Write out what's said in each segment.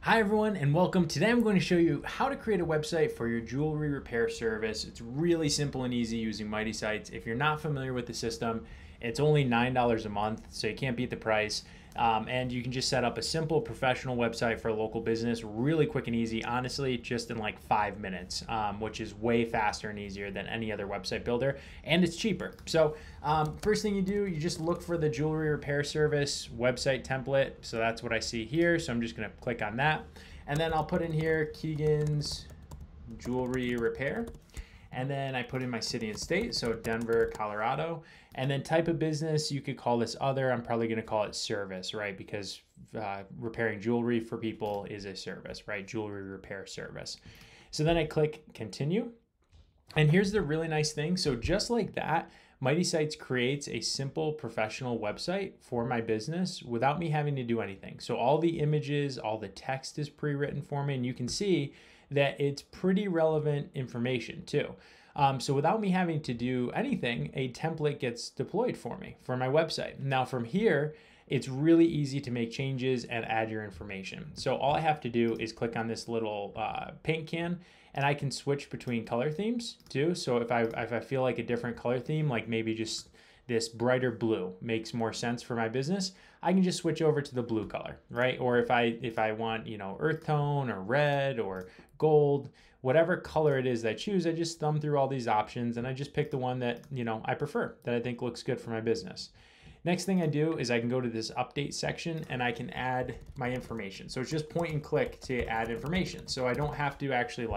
Hi everyone and welcome. Today I'm going to show you how to create a website for your jewelry repair service. It's really simple and easy using Mighty Sites. If you're not familiar with the system, it's only $9 a month, so you can't beat the price. And you can just set up a simple professional website for a local business really quick and easy, honestly, just in like 5 minutes, which is way faster and easier than any other website builder, and it's cheaper. So first thing you do, you just look for the jewelry repair service website template. So that's what I see here. So I'm just gonna click on that. And then I'll put in here Keegan's Jewelry Repair. And then I put in my city and state, so Denver, Colorado. And then type of business, you could call this other. I'm probably gonna call it service, right? Because repairing jewelry for people is a service, right? Jewelry repair service. So then I click continue. And here's the really nice thing. So just like that, Mighty Sites creates a simple professional website for my business without me having to do anything. So all the images, all the text is pre-written for me, and you can see that it's pretty relevant information too. So without me having to do anything, a template gets deployed for me for my website. Now from here, it's really easy to make changes and add your information. So all I have to do is click on this little paint can, and I can switch between color themes too. So if I feel like a different color theme, like maybe just this brighter blue makes more sense for my business, I can just switch over to the blue color, right? Or if I want, earth tone or red or gold, whatever color it is that I choose, I just thumb through all these options and I just pick the one that, I prefer, that I think looks good for my business. Next thing I do is I can go to this update section and I can add my information. So it's just point and click to add information. So I don't have to actually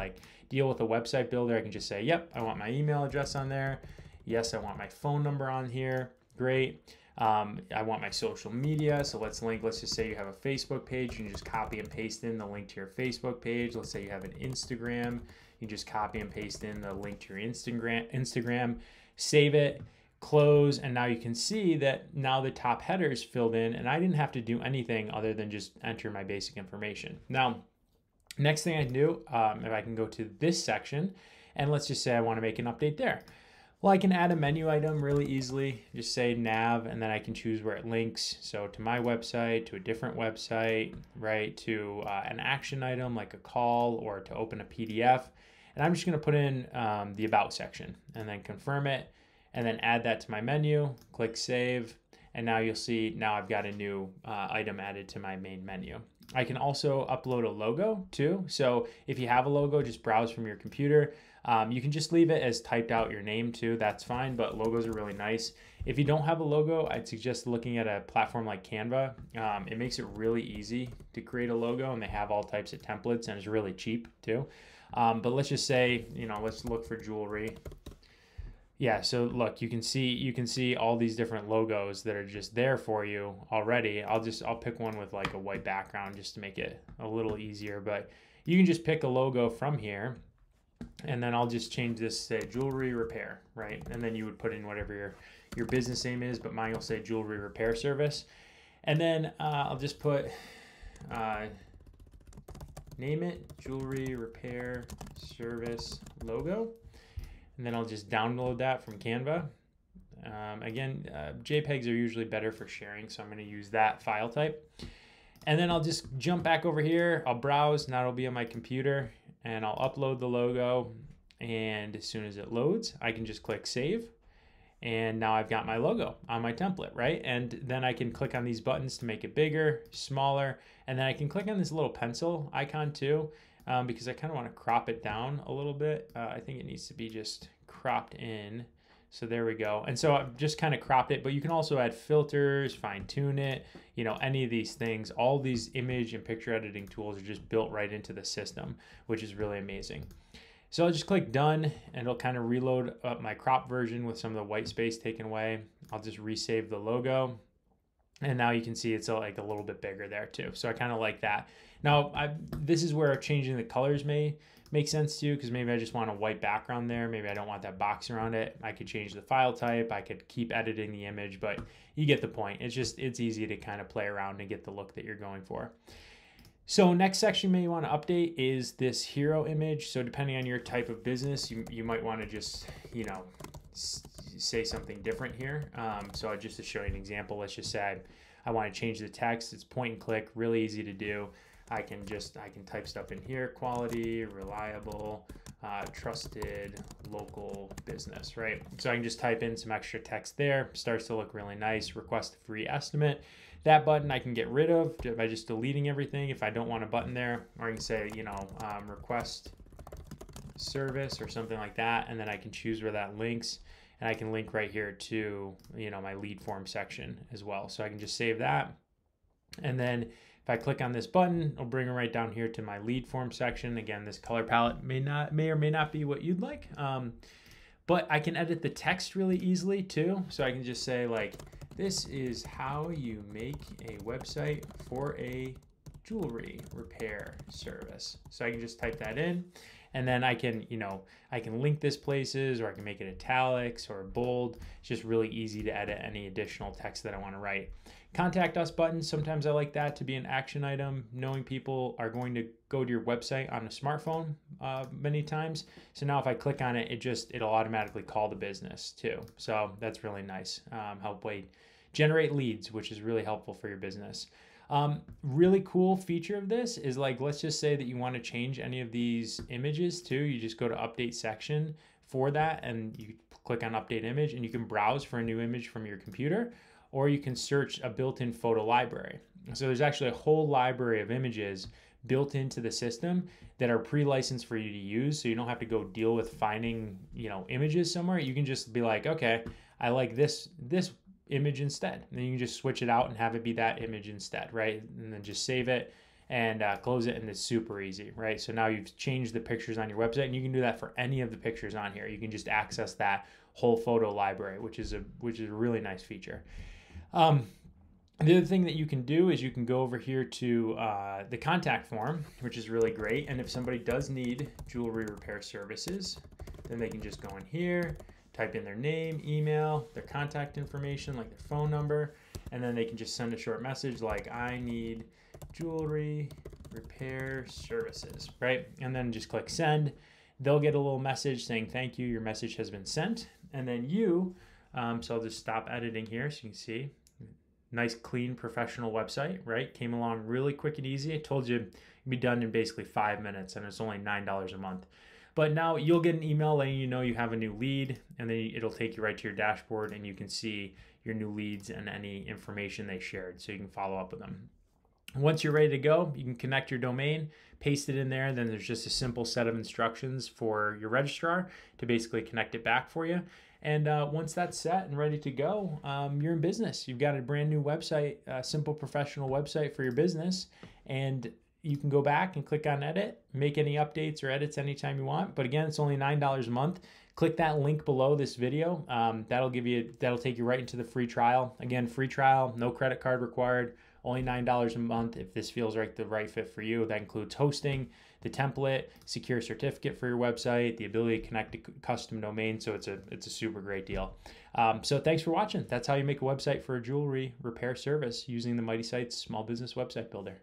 deal with a website builder. I can just say, yep, I want my email address on there. Yes, I want my phone number on here. Great. I want my social media. So let's just say you have a Facebook page. You can just copy and paste in the link to your Facebook page. Let's say you have an Instagram. You just copy and paste in the link to your Instagram, save it, close, and now you can see that now the top header is filled in and I didn't have to do anything other than just enter my basic information. Now, next thing I can do, if I can go to this section and let's just say I want to make an update there. Well, I can add a menu item really easily, just say nav, and then I can choose where it links. So to my website, to a different website, right? To an action item like a call or to open a PDF. And I'm just gonna put in the about section and then confirm it and then add that to my menu, click save. And now you'll see, now I've got a new item added to my main menu. I can also upload a logo too. So if you have a logo, just browse from your computer. You can just leave it as typed out your name too, that's fine, but logos are really nice. If you don't have a logo, I'd suggest looking at a platform like Canva. It makes it really easy to create a logo and they have all types of templates and it's really cheap too. But let's just say, let's look for jewelry. Yeah, so look, you can see all these different logos that are just there for you already. I'll pick one with like a white background just to make it a little easier, but you can just pick a logo from here and then I'll just change this to say jewelry repair, right? And then you would put in whatever your business name is, but mine will say jewelry repair service. And then I'll just put, name it jewelry repair service logo. And then I'll just download that from Canva. Again, JPEGs are usually better for sharing, so I'm going to use that file type. And then I'll just jump back over here. I'll browse, and that'll be on my computer, and I'll upload the logo. And as soon as it loads, I can just click save. And now I've got my logo on my template, right? And then I can click on these buttons to make it bigger, smaller, and then I can click on this little pencil icon too. Because I kind of want to crop it down a little bit. I think it needs to be just cropped in. So there we go. And so I've just kind of cropped it, but you can also add filters, fine tune it, any of these things. All these image and picture editing tools are just built right into the system, which is really amazing. So I'll just click done and it'll kind of reload up my crop version with some of the white space taken away. I'll just resave the logo. And now you can see it's like a little bit bigger there too. So I kind of like that. Now, this is where changing the colors may make sense too, because maybe I just want a white background there. Maybe I don't want that box around it. I could change the file type. I could keep editing the image, but you get the point. It's easy to kind of play around and get the look that you're going for. So next section you may want to update is this hero image. So depending on your type of business, you might want to just, say something different here. So just to show you an example, let's just say I want to change the text. It's point and click, really easy to do. I can type stuff in here: quality, reliable, trusted local business, right? So I can just type in some extra text there. Starts to look really nice. Request a free estimate. That button I can get rid of by just deleting everything if I don't want a button there, or I can say, request service or something like that, and then I can choose where that links, and I can link right here to my lead form section as well. So I can just save that, and then if I click on this button, it'll bring it right down here to my lead form section. Again, this color palette may or may not be what you'd like, but I can edit the text really easily too. So I can just say, like, this is how you make a website for a jewelry repair service. So I can just type that in, and then I can link this places, or I can make it italics or bold. It's just really easy to edit any additional text that I want to write. Contact us button, sometimes I like that to be an action item, knowing people are going to go to your website on a smartphone many times. So now if I click on it, it'll automatically call the business too. So that's really nice. Help generate leads, which is really helpful for your business. Really cool feature of this is, like, let's just say that you want to change any of these images too. You just go to update section for that, and you click on update image, and you can browse for a new image from your computer, or you can search a built-in photo library. So there's actually a whole library of images built into the system that are pre-licensed for you to use. So you don't have to go deal with finding, images somewhere. You can just be like, okay, I like this image instead. And then you can just switch it out and have it be that image instead, right? And then just save it and close it, and it's super easy, right? So now you've changed the pictures on your website, and you can do that for any of the pictures on here. You can just access that whole photo library, which is a really nice feature. The other thing that you can do is you can go over here to the contact form, which is really great. And if somebody does need jewelry repair services, then they can just go in here, type in their name, email, their contact information, like their phone number, and then they can just send a short message like, I need jewelry repair services, right? And then just click send. They'll get a little message saying, thank you, your message has been sent. And then so I'll just stop editing here so you can see. Nice, clean, professional website, right? Came along really quick and easy. I told you it'd be done in basically 5 minutes, and it's only $9 a month. But now you'll get an email letting you know you have a new lead, and then it'll take you right to your dashboard, and you can see your new leads and any information they shared, so you can follow up with them. Once you're ready to go, you can connect your domain, paste it in there, and then there's just a simple set of instructions for your registrar to basically connect it back for you. And once that's set and ready to go, you're in business. You've got a brand new website, a simple professional website for your business, and you can go back and click on edit, make any updates or edits anytime you want. But again, it's only $9 a month. Click that link below this video. That'll take you right into the free trial. Again, free trial, no credit card required, only $9 a month. If this feels like the right fit for you, that includes hosting, the template, secure certificate for your website, the ability to connect to custom domain. So it's a super great deal. So thanks for watching. That's how you make a website for a jewelry repair service using the Mighty Sites Small Business Website Builder.